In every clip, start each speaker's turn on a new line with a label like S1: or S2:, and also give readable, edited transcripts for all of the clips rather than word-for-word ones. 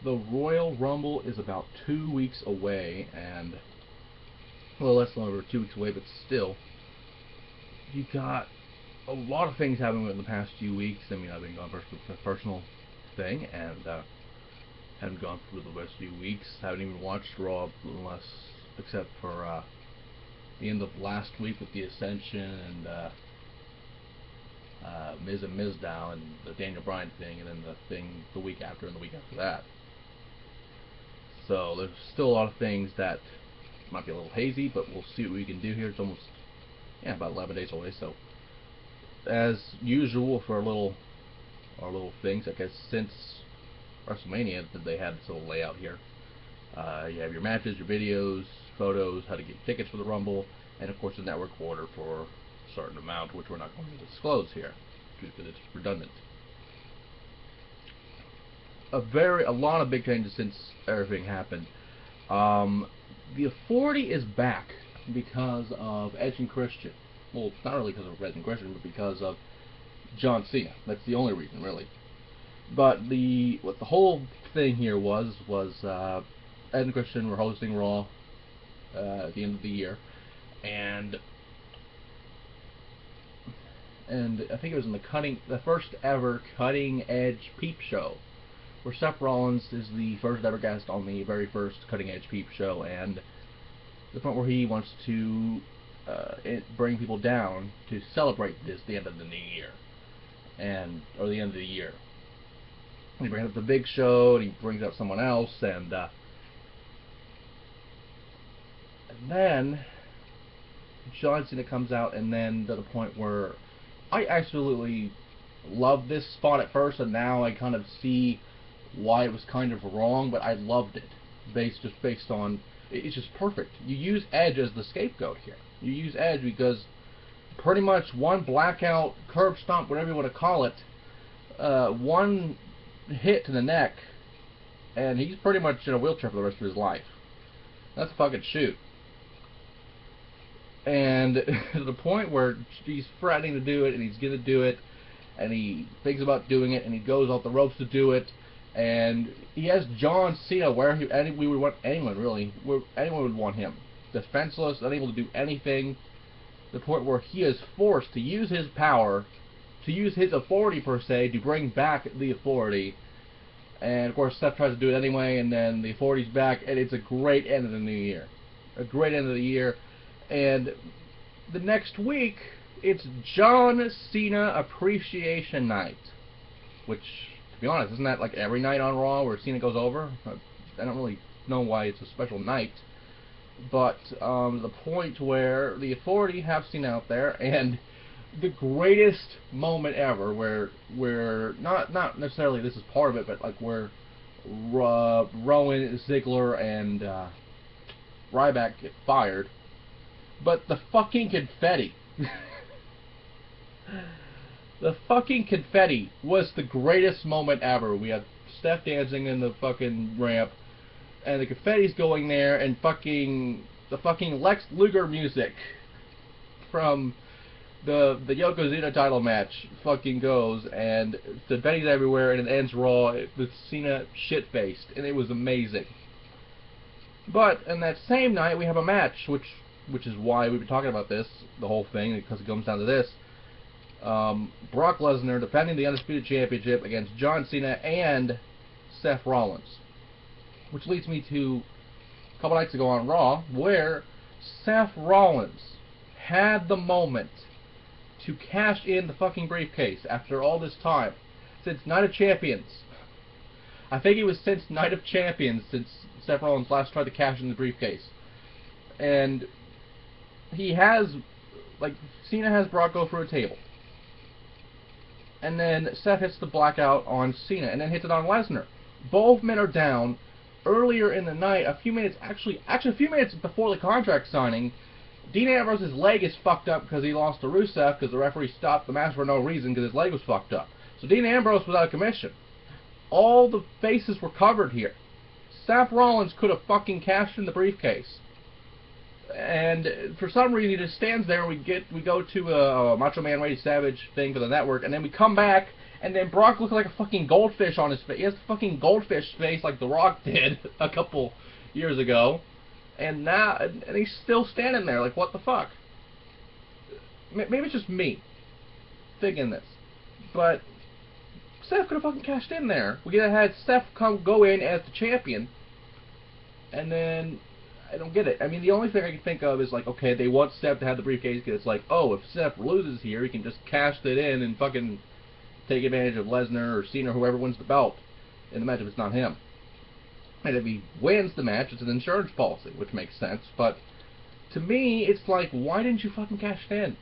S1: the Royal Rumble is about 2 weeks away, and well, less than over 2 weeks away, but still, you got a lot of things happening in the past few weeks. I mean, I've been gone for a personal thing, and haven't gone through the last few weeks. Haven't even watched Raw unless, except for the end of last week with the Ascension and Miz and Mizdow and the Daniel Bryan thing, and then the thing the week after and the week after that. So there's still a lot of things that might be a little hazy, but we'll see what we can do here. It's almost, yeah, about 11 days away. So as usual for our little things, I guess since WrestleMania that they had this little layout here. You have your matches, your videos, photos, how to get tickets for the Rumble, and of course the network order for a certain amount, which we're not going to disclose here because it's redundant. A lot of big changes since everything happened. The Authority is back because of Edge and Christian. Well, not really because of Edge and Christian, but because of John Cena. That's the only reason, really. But what the whole thing here was Edge and Christian were hosting Raw at the end of the year, and I think it was in the first ever Cutting Edge Peep Show, where Seth Rollins is the first ever guest on the very first Cutting Edge Peep Show, and the point where he wants to bring people down to celebrate the end of the new year, or the end of the year. And he brings up the Big Show, and he brings up someone else, and then John Cena comes out, and then to the point where I absolutely loved this spot at first, and now I kind of see why it was kind of wrong, but I loved it just based on it's just perfect. You use Edge as the scapegoat here. You use Edge because pretty much one blackout, curb stomp, whatever you want to call it, one hit to the neck, and he's pretty much in a wheelchair for the rest of his life. That's a fucking shoot. And to the point where he's threatening to do it, and he's going to do it, and he thinks about doing it, and he goes off the ropes to do it, and he has John Cena where we would want anyone, really, anyone would want him. Defenseless, unable to do anything, to the point where he is forced to use his power, to use his authority per se, to bring back the Authority. And of course Seth tries to do it anyway, and then the Authority's back, and it's a great end of the new year. A great end of the year. And the next week, it's John Cena Appreciation Night. Which, to be honest, isn't that like every night on Raw where Cena goes over? I don't really know why it's a special night. But the point where the Authority have Cena out there, and the greatest moment ever, where not necessarily this is part of it, but like where Rowan, Ziggler, and Ryback get fired. But the fucking confetti. The fucking confetti was the greatest moment ever. We had Steph dancing in the fucking ramp, and the confetti's going there, and the fucking Lex Luger music from the Yokozuna title match fucking goes, and the confetti's everywhere, and it ends Raw with Cena shit-faced, and it was amazing. But in that same night, we have a match, which is why we've been talking about this, the whole thing, because it comes down to this. Brock Lesnar defending the Undisputed Championship against John Cena and Seth Rollins. Which leads me to a couple nights ago on Raw, where Seth Rollins had the moment to cash in the fucking briefcase after all this time. Since Night of Champions. I think it was since Night of Champions since Seth Rollins last tried to cash in the briefcase. And he has, like, Cena has Brock go through a table. And then Seth hits the blackout on Cena, and then hits it on Lesnar. Both men are down. Earlier in the night, a few minutes before the contract signing, Dean Ambrose's leg is fucked up because he lost to Rusev because the referee stopped the match for no reason because his leg was fucked up. So Dean Ambrose was out of commission. All the faces were covered here. Seth Rollins could have fucking cashed in the briefcase. And for some reason he just stands there, and we go to a Macho Man Randy Savage thing for the network, and then we come back, And then Brock looked like a fucking goldfish on his face. He has a fucking goldfish face like The Rock did a couple years ago. And now, and he's still standing there. Like, what the fuck? Maybe it's just me thinking this. But Seth could have fucking cashed in there. We could have had Seth go in as the champion. And then, I don't get it. I mean, the only thing I can think of is like, okay, they want Seth to have the briefcase because it's like, oh, if Seth loses here, he can just cash it in and fucking take advantage of Lesnar or Cena or whoever wins the belt in the match if it's not him. And if he wins the match, it's an insurance policy, which makes sense. But to me, it's like, why didn't you fucking cash it in?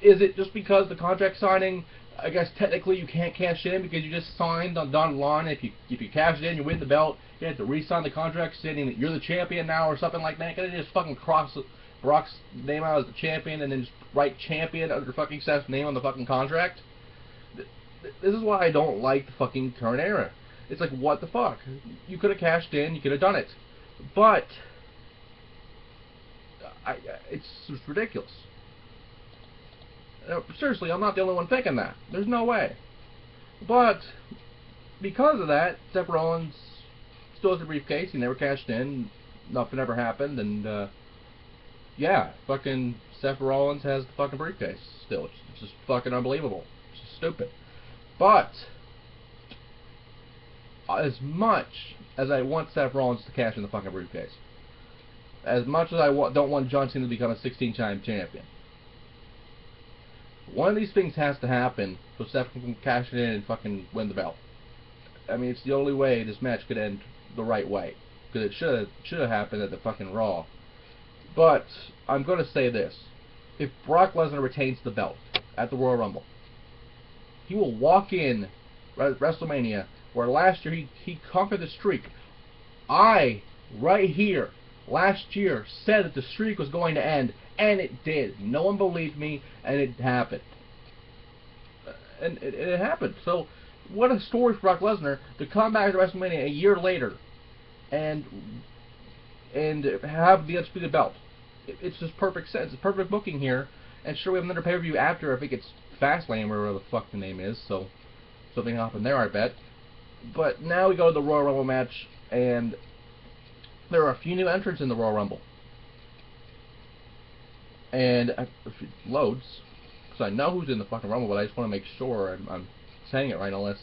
S1: Is it just because the contract signing, I guess technically you can't cash in because you just signed on dotted line? If you cash it in, you win the belt, you have to re-sign the contract stating that you're the champion now or something like that. Can they just fucking cross Brock's name out as the champion and then just write champion under fucking Seth's name on the fucking contract? This is why I don't like the fucking current era. It's like, what the fuck? You could have cashed in, you could have done it. But it's just ridiculous. Seriously, I'm not the only one thinking that. There's no way. But because of that, Seth Rollins still has the briefcase. He never cashed in. Nothing ever happened. And yeah, fucking Seth Rollins has the fucking briefcase still. It's just fucking unbelievable. It's just stupid. But as much as I want Seth Rollins to cash in the fucking briefcase, as much as I don't want John Cena to become a 16-time champion, one of these things has to happen so Seth can cash it in and fucking win the belt. I mean, it's the only way this match could end the right way. Because it should have happened at the fucking Raw. But I'm going to say this. If Brock Lesnar retains the belt at the Royal Rumble, he will walk in at WrestleMania, where last year he conquered the streak. I, right here, last year, said that the streak was going to end, and it did. No one believed me, and it happened. And it happened. So, what a story for Brock Lesnar to come back to WrestleMania a year later and have the undisputed belt. It's just perfect sense. It's perfect booking here. And sure, we have another pay-per-view after. I think it's Fastlane, or whatever the fuck the name is. So, something happened there, I bet. But now we go to the Royal Rumble match, and there are a few new entrants in the Royal Rumble. And if it loads, because I know who's in the fucking Rumble, but I just want to make sure I'm saying it right, unless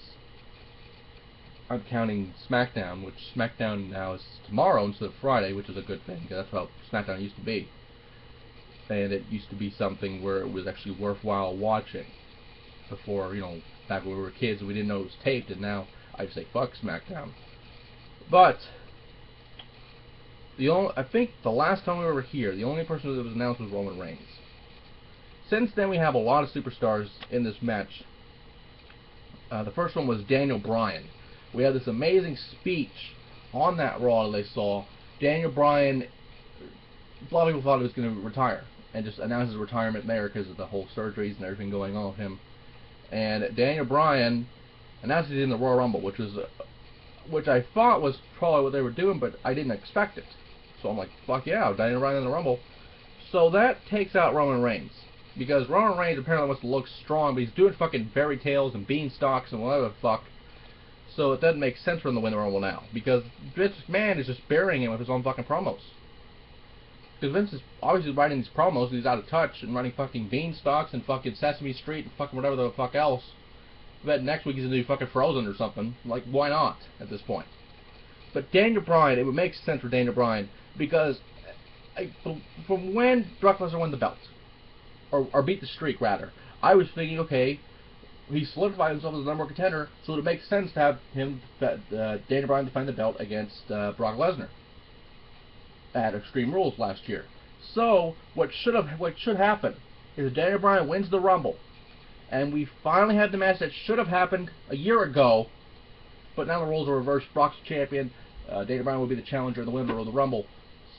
S1: I'm counting SmackDown, which SmackDown now is tomorrow instead of Friday, which is a good thing, because that's how SmackDown used to be. And it used to be something where it was actually worthwhile watching. Before, you know, back when we were kids, we didn't know it was taped, and now I'd say fuck SmackDown. But I think the last time we were here, the only person that was announced was Roman Reigns. Since then, we have a lot of superstars in this match. The first one was Daniel Bryan. We had this amazing speech on that Raw that they saw. Daniel Bryan, a lot of people thought he was going to retire, and just announced his retirement there because of the whole surgeries and everything going on with him. And Daniel Bryan announced it in the Royal Rumble, which I thought was probably what they were doing, but I didn't expect it. So I'm like, fuck yeah, Daniel Bryan in the Rumble. So that takes out Roman Reigns. Because Roman Reigns apparently wants to look strong, but he's doing fucking fairy tales and beanstalks and whatever the fuck. So it doesn't make sense for him to win the Rumble now. Because Vince McMahon is just burying him with his own fucking promos. Because Vince is obviously writing these promos and he's out of touch and running fucking beanstalks and fucking Sesame Street and fucking whatever the fuck else. Bet next week he's going to do fucking Frozen or something. Like, why not at this point? But Daniel Bryan, it would make sense for Daniel Bryan because from when Brock Lesnar won the belt, or beat the streak rather, I was thinking, okay, he solidified himself as the number one contender, so it would make sense to have him, Daniel Bryan, defend the belt against Brock Lesnar at Extreme Rules last year. So what should happen is Daniel Bryan wins the Rumble, and we finally had the match that should have happened a year ago, but now the rules are reversed. Brock's champion, Daniel Bryan will be the challenger and the winner of the Rumble.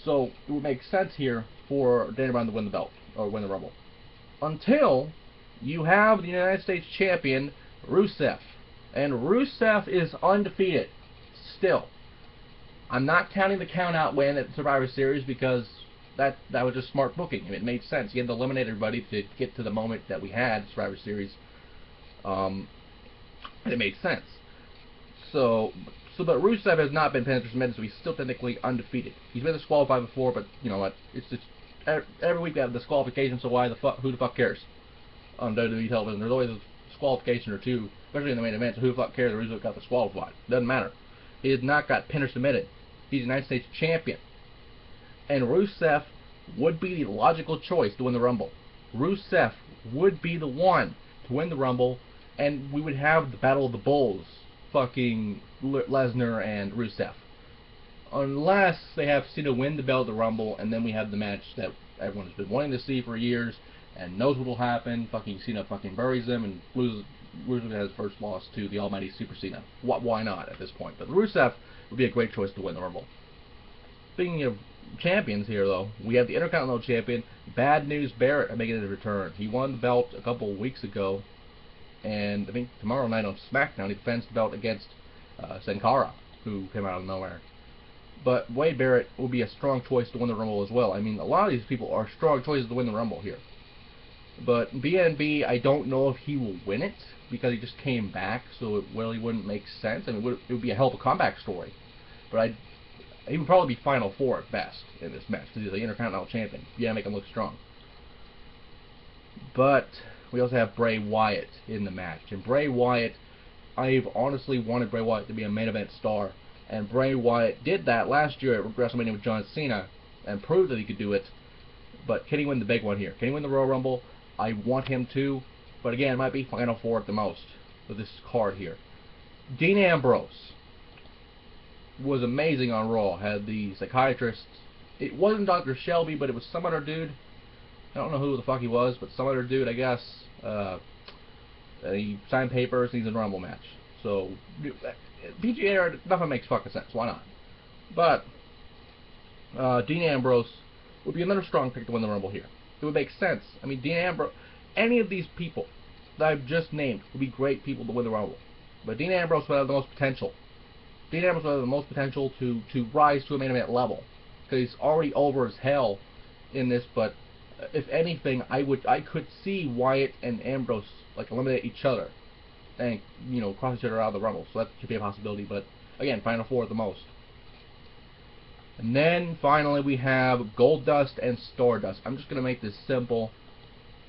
S1: So it would make sense here for Daniel Bryan to win the belt, or win the Rumble. Until you have the United States champion, Rusev. And Rusev is undefeated. Still. I'm not counting the count-out win at Survivor Series because that was just smart booking. It made sense. You had to eliminate everybody to get to the moment that we had Survivor Series. And it made sense. So, but Rusev has not been penetrated submitted, so he's still technically undefeated. He's been disqualified before, but you know what? It's just every week we have disqualification, so who the fuck cares? On WWE television, there's always a disqualification or two, especially in the main event. So who the fuck cares? Rusev got disqualified. Doesn't matter. He has not got pinned or submitted. He's the United States champion, and Rusev would be the logical choice to win the Rumble. Rusev would be the one to win the Rumble, and we would have the Battle of the Bulls, fucking Lesnar and Rusev. Unless they have Cena win the belt of the Rumble, and then we have the match that everyone has been wanting to see for years and knows what will happen. Fucking Cena fucking buries him and Rusev has first loss to the almighty Super Cena. Why not at this point? But Rusev would be a great choice to win the Rumble. Speaking of champions here, though, we have the Intercontinental Champion, Bad News Barrett, making his return. He won the belt a couple of weeks ago, and I think tomorrow night on SmackDown he defends the belt against Sin Cara, who came out of nowhere. But Wade Barrett will be a strong choice to win the Rumble as well. I mean, a lot of these people are strong choices to win the Rumble here. But BNB, I don't know if he will win it, because he just came back, so it really wouldn't make sense. I mean, it would be a hell of a comeback story. But he would probably be Final Four at best in this match, because he's the Intercontinental Champion. Yeah, make him look strong. But we also have Bray Wyatt in the match. And Bray Wyatt, I've honestly wanted Bray Wyatt to be a main event star. And Bray Wyatt did that last year at WrestleMania with John Cena and proved that he could do it. But can he win the big one here? Can he win the Royal Rumble? I want him to. But again, it might be Final Four at the most with this card here. Dean Ambrose was amazing on Raw. Had the psychiatrist. It wasn't Dr. Shelby, but it was some other dude. I don't know who the fuck he was, but some other dude, I guess. He signed papers and he's in a Rumble match. So, PGA era, nothing makes fucking sense. Why not? But, Dean Ambrose would be another strong pick to win the Rumble here. It would make sense. I mean, Dean Ambrose, any of these people that I've just named would be great people to win the Rumble. But Dean Ambrose would have the most potential. Dean Ambrose would have the most potential to rise to a main event level. Because he's already over as hell in this, but if anything, I could see Wyatt and Ambrose like eliminate each other and, you know, cross each other out of the Rumble. So that could be a possibility, but again, Final Four at the most. And then finally we have Goldust and Stardust. I'm just gonna make this simple.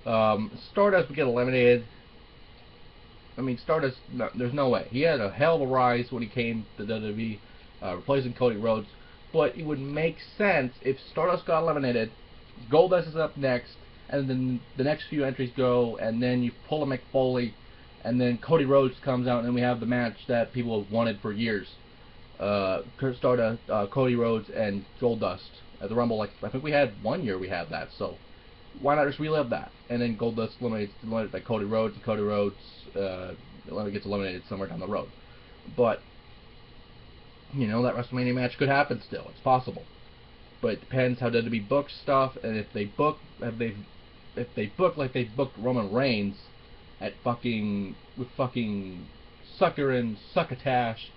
S1: Stardust would get eliminated. I mean, Stardust, no, there's no way. He had a hell of a rise when he came to WWE, replacing Cody Rhodes. But it would make sense if Stardust got eliminated, Goldust is up next, and then the next few entries go, and then you pull a Mick Foley, and then Cody Rhodes comes out, and we have the match that people have wanted for years. Stardust, Cody Rhodes, and Goldust at the Rumble. Like, I think we had 1 year we had that, so why not just relive that? And then Goldust eliminated by Cody Rhodes, and Cody Rhodes gets eliminated somewhere down the road. But you know, that WrestleMania match could happen still. It's possible. But it depends how WWE books stuff, and if they book like they booked Roman Reigns at with fucking Sucker and Succotash,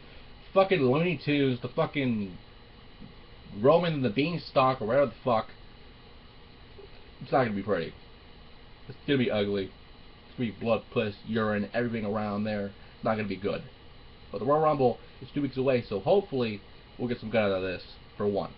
S1: fucking Looney Tunes, the fucking Roman and the Beanstalk, or whatever the fuck, it's not gonna be pretty. It's gonna be ugly. It's gonna be blood, piss, urine, everything around there. It's not gonna be good. But the Royal Rumble is 2 weeks away, so hopefully we'll get some good out of this for once.